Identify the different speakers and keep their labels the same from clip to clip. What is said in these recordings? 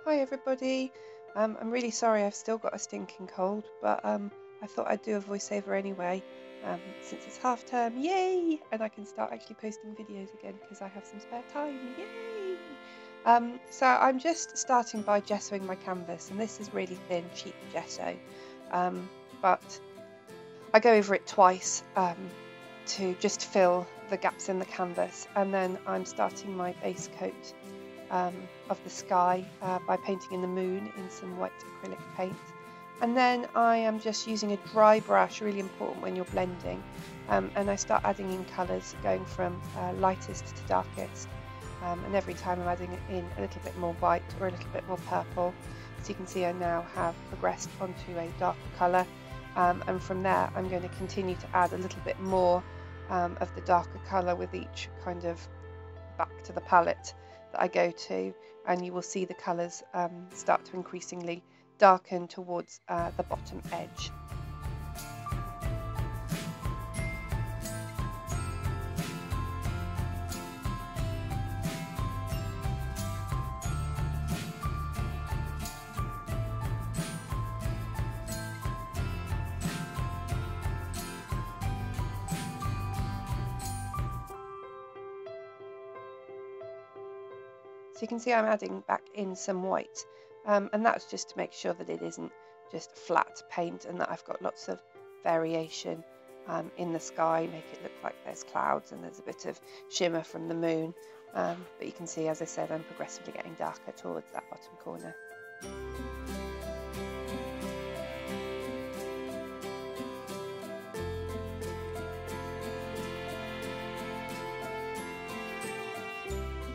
Speaker 1: Hi everybody. I'm really sorry I've still got a stinking cold, but I thought I'd do a voiceover anyway, since it's half term, yay! And I can start actually posting videos again because I have some spare time, yay! So I'm just starting by gessoing my canvas, and this is really thin, cheap gesso, but I go over it twice to just fill the gaps in the canvas, and then I'm starting my base coat of the sky by painting in the moon in some white acrylic paint, and then I am just using a dry brush, really important when you're blending, and I start adding in colours going from lightest to darkest, and every time I'm adding in a little bit more white or a little bit more purple. So you can see I now have progressed onto a darker colour, and from there I'm going to continue to add a little bit more of the darker colour with each kind of back to the palette that I go to, and you will see the colours start to increasingly darken towards the bottom edge. So you can see I'm adding back in some white, and that's just to make sure that it isn't just flat paint and that I've got lots of variation in the sky, make it look like there's clouds and there's a bit of shimmer from the moon. But you can see, as I said, I'm progressively getting darker towards that bottom corner.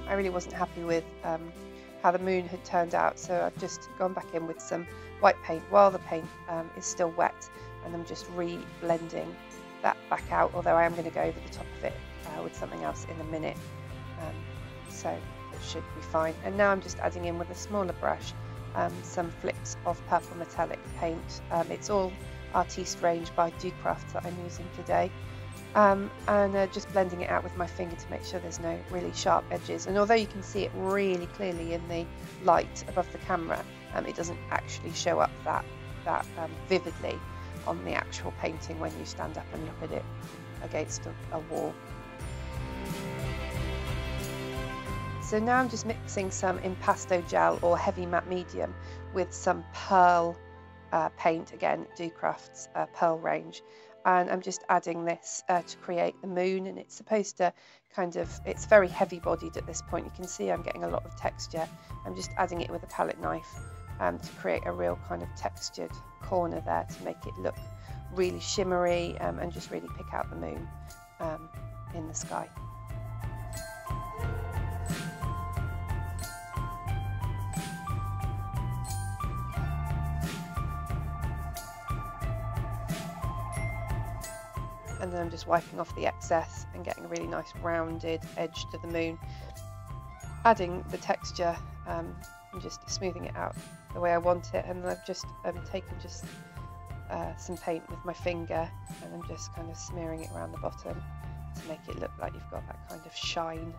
Speaker 1: I really wasn't happy with how the moon had turned out, so I've just gone back in with some white paint while the paint is still wet, and I'm just re-blending that back out, although I am going to go over the top of it with something else in a minute, so it should be fine. And now I'm just adding in with a smaller brush some flicks of purple metallic paint. It's all Artiste range by Youtiful that I'm using today. And just blending it out with my finger to make sure there's no really sharp edges, and although you can see it really clearly in the light above the camera, it doesn't actually show up that vividly on the actual painting when you stand up and look at it against a wall. So now I'm just mixing some impasto gel or heavy matte medium with some pearl paint, again Youtiful's pearl range. And I'm just adding this to create the moon, and it's supposed to it's very heavy bodied at this point. You can see I'm getting a lot of texture. I'm just adding it with a palette knife to create a real kind of textured corner there to make it look really shimmery and just really pick out the moon in the sky. And then I'm just wiping off the excess and getting a really nice rounded edge to the moon, adding the texture and just smoothing it out the way I want it. And I've just taken just some paint with my finger, and I'm just kind of smearing it around the bottom to make it look like you've got that kind of shine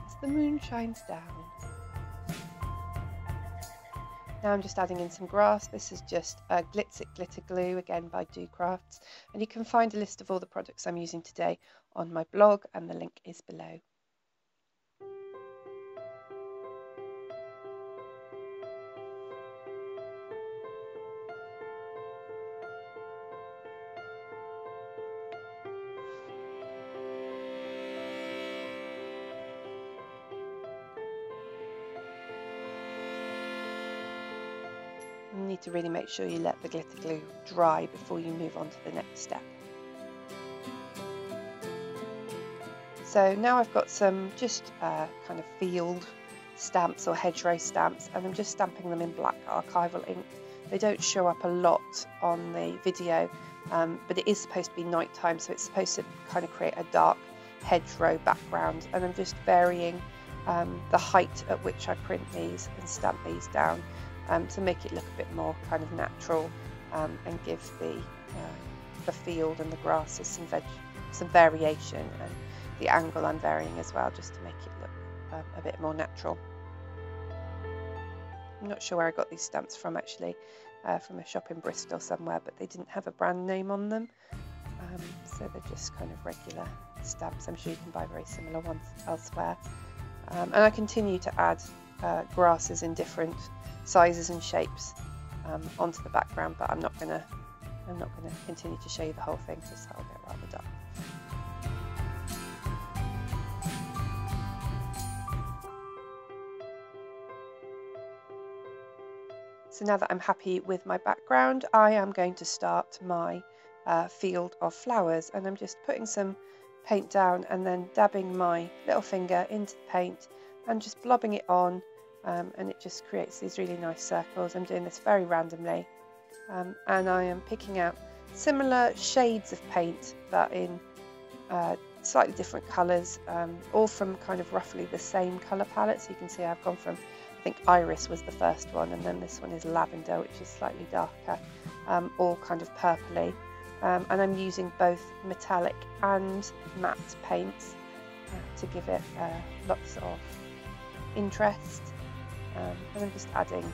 Speaker 1: as the moon shines down. Now I'm just adding in some grass. This is just Glitz It Glitter Glue, again by Youtiful, and you can find a list of all the products I'm using today on my blog, and the link is below. You need to really make sure you let the glitter glue dry before you move on to the next step. So now I've got some just kind of field stamps or hedgerow stamps, and I'm just stamping them in black archival ink. They don't show up a lot on the video, but it is supposed to be nighttime, so it's supposed to kind of create a dark hedgerow background, and I'm just varying the height at which I print these and stamp these down to make it look a bit more kind of natural, and give the field and the grasses some variation, and the angle I'm varying as well, just to make it look a bit more natural. I'm not sure where I got these stamps from actually, from a shop in Bristol somewhere, but they didn't have a brand name on them, so they're just kind of regular stamps. I'm sure you can buy very similar ones elsewhere. And I continue to add grasses in different sizes and shapes onto the background, but I'm not gonna continue to show you the whole thing because that'll get rather dark. So now that I'm happy with my background, I am going to start my field of flowers, and I'm just putting some paint down and then dabbing my little finger into the paint and just blobbing it on, and it just creates these really nice circles. I'm doing this very randomly, and I am picking out similar shades of paint but in slightly different colours, all from kind of roughly the same colour palette. So you can see I've gone from, I think Iris was the first one, and then this one is Lavender, which is slightly darker, all kind of purpley. And I'm using both metallic and matte paints to give it lots of interest. And I'm just adding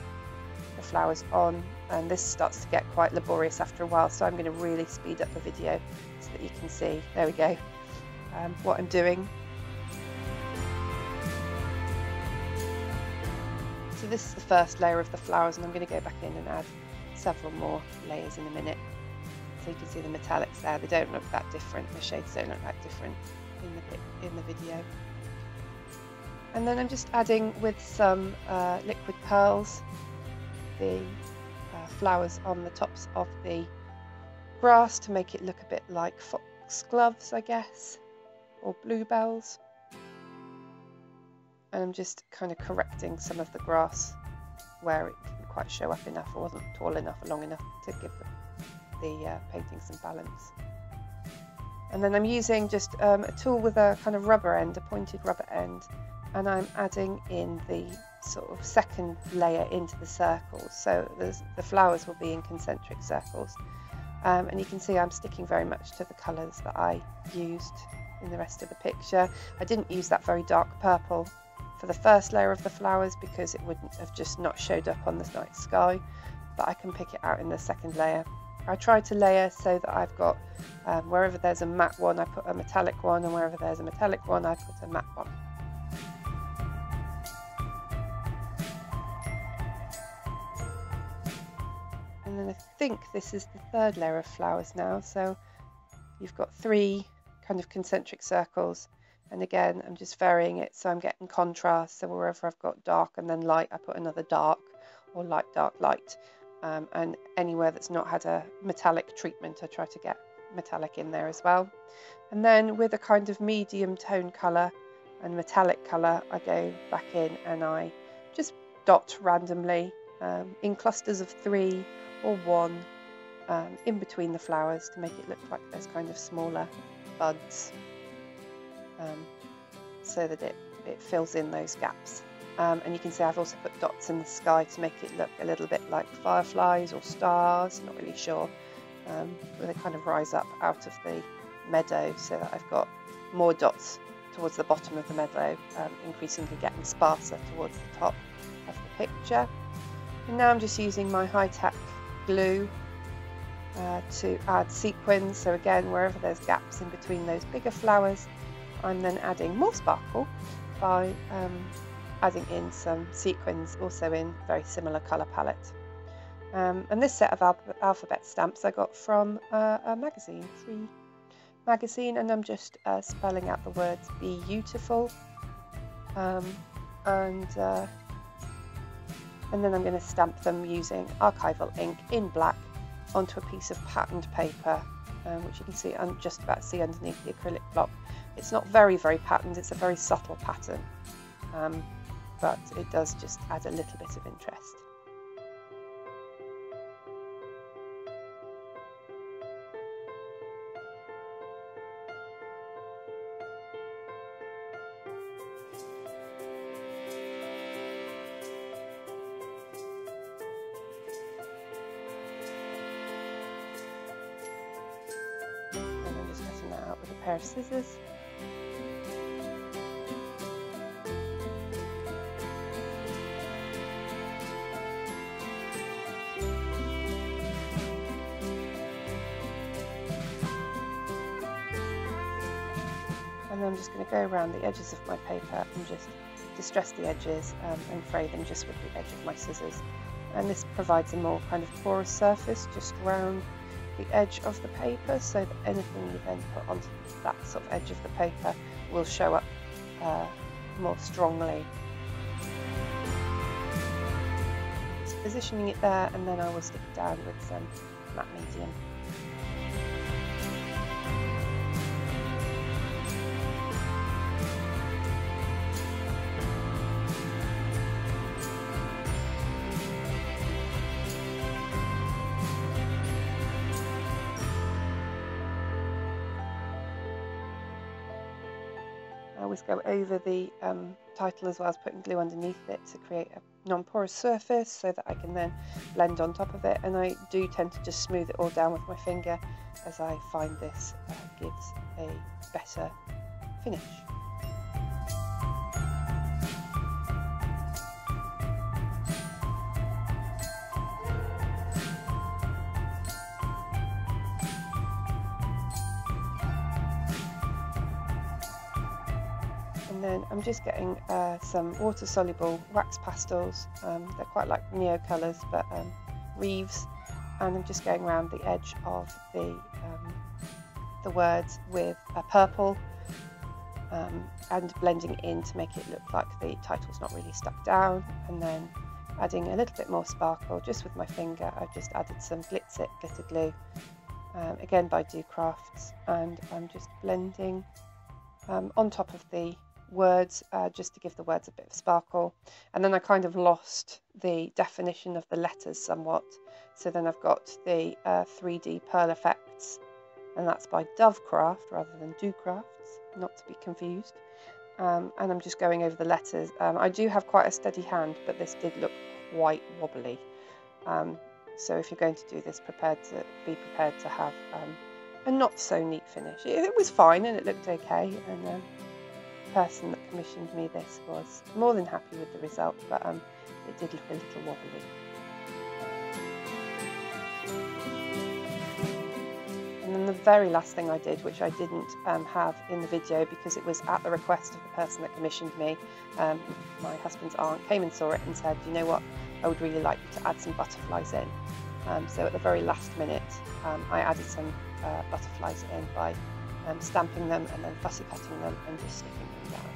Speaker 1: the flowers on, and this starts to get quite laborious after a while, so I'm going to really speed up the video so that you can see, there we go, what I'm doing. So this is the first layer of the flowers, and I'm going to go back in and add several more layers in a minute. So you can see the metallics there, they don't look that different, the shades don't look that different in the video. And then I'm just adding with some liquid pearls the flowers on the tops of the grass to make it look a bit like foxgloves, I guess, or bluebells. And I'm just kind of correcting some of the grass where it didn't quite show up enough or wasn't tall enough or long enough to give the painting some balance. And then I'm using just a tool with a kind of rubber end, a pointed rubber end, and I'm adding in the sort of second layer into the circles. So the flowers will be in concentric circles. And you can see I'm sticking very much to the colours that I used in the rest of the picture. I didn't use that very dark purple for the first layer of the flowers because it wouldn't have just not showed up on the night sky, but I can pick it out in the second layer. I try to layer so that I've got, wherever there's a matte one, I put a metallic one, and wherever there's a metallic one, I put a matte one. And then I think this is the third layer of flowers now. So you've got 3 kind of concentric circles. And again, I'm just varying it so I'm getting contrast. So wherever I've got dark and then light, I put another dark, or light, dark, light. And anywhere that's not had a metallic treatment, I try to get metallic in there as well. And then with a kind of medium tone colour and metallic colour, I go back in and I just dot randomly in clusters of 3 or 1 in between the flowers to make it look like there's kind of smaller buds, so that it fills in those gaps. And you can see I've also put dots in the sky to make it look a little bit like fireflies or stars, not really sure, where they kind of rise up out of the meadow, so that I've got more dots towards the bottom of the meadow, increasingly getting sparser towards the top of the picture. And now I'm just using my high-tech glue to add sequins. So again, wherever there's gaps in between those bigger flowers, I'm then adding more sparkle by adding in some sequins, also in very similar colour palette. And this set of alphabet stamps I got from a magazine, Free magazine, and I'm just spelling out the words "Be Youtiful," and then I'm going to stamp them using archival ink in black onto a piece of patterned paper, which you can see, I'm just about to see underneath the acrylic block. It's not very patterned, it's a very subtle pattern, but it does just add a little bit of interest. And I'm just cutting that out with a pair of scissors. and then I'm just going to go around the edges of my paper and just distress the edges and fray them just with the edge of my scissors. And this provides a more kind of porous surface just around the edge of the paper, so that anything you then put onto that sort of edge of the paper will show up more strongly. Just positioning it there, and then I will stick it down with some matte medium. I always go over the title as well as putting glue underneath it to create a non-porous surface so that I can then blend on top of it, and I do tend to just smooth it all down with my finger, as I find this gives a better finish. And then I'm just getting some water-soluble wax pastels. They're quite like neo colours, but Reeves, and I'm just going around the edge of the words with a purple and blending in to make it look like the title's not really stuck down, and then adding a little bit more sparkle just with my finger. I've just added some glitter glue, again by Do Crafts, and I'm just blending on top of the words just to give the words a bit of sparkle. And then I kind of lost the definition of the letters somewhat, so then I've got the 3D pearl effects, and that's by Dove Craft rather than Do Crafts, not to be confused. And I'm just going over the letters. I do have quite a steady hand, but this did look quite wobbly, so if you're going to do this, be prepared to have a not so neat finish. It was fine and it looked okay, and the person that commissioned me this was more than happy with the result, but it did look a little wobbly. And then the very last thing I did, which I didn't have in the video because it was at the request of the person that commissioned me, my husband's aunt came and saw it and said, you know what, I would really like you to add some butterflies in. So at the very last minute I added some butterflies in by stamping them and then fussy cutting them and just sticking them down.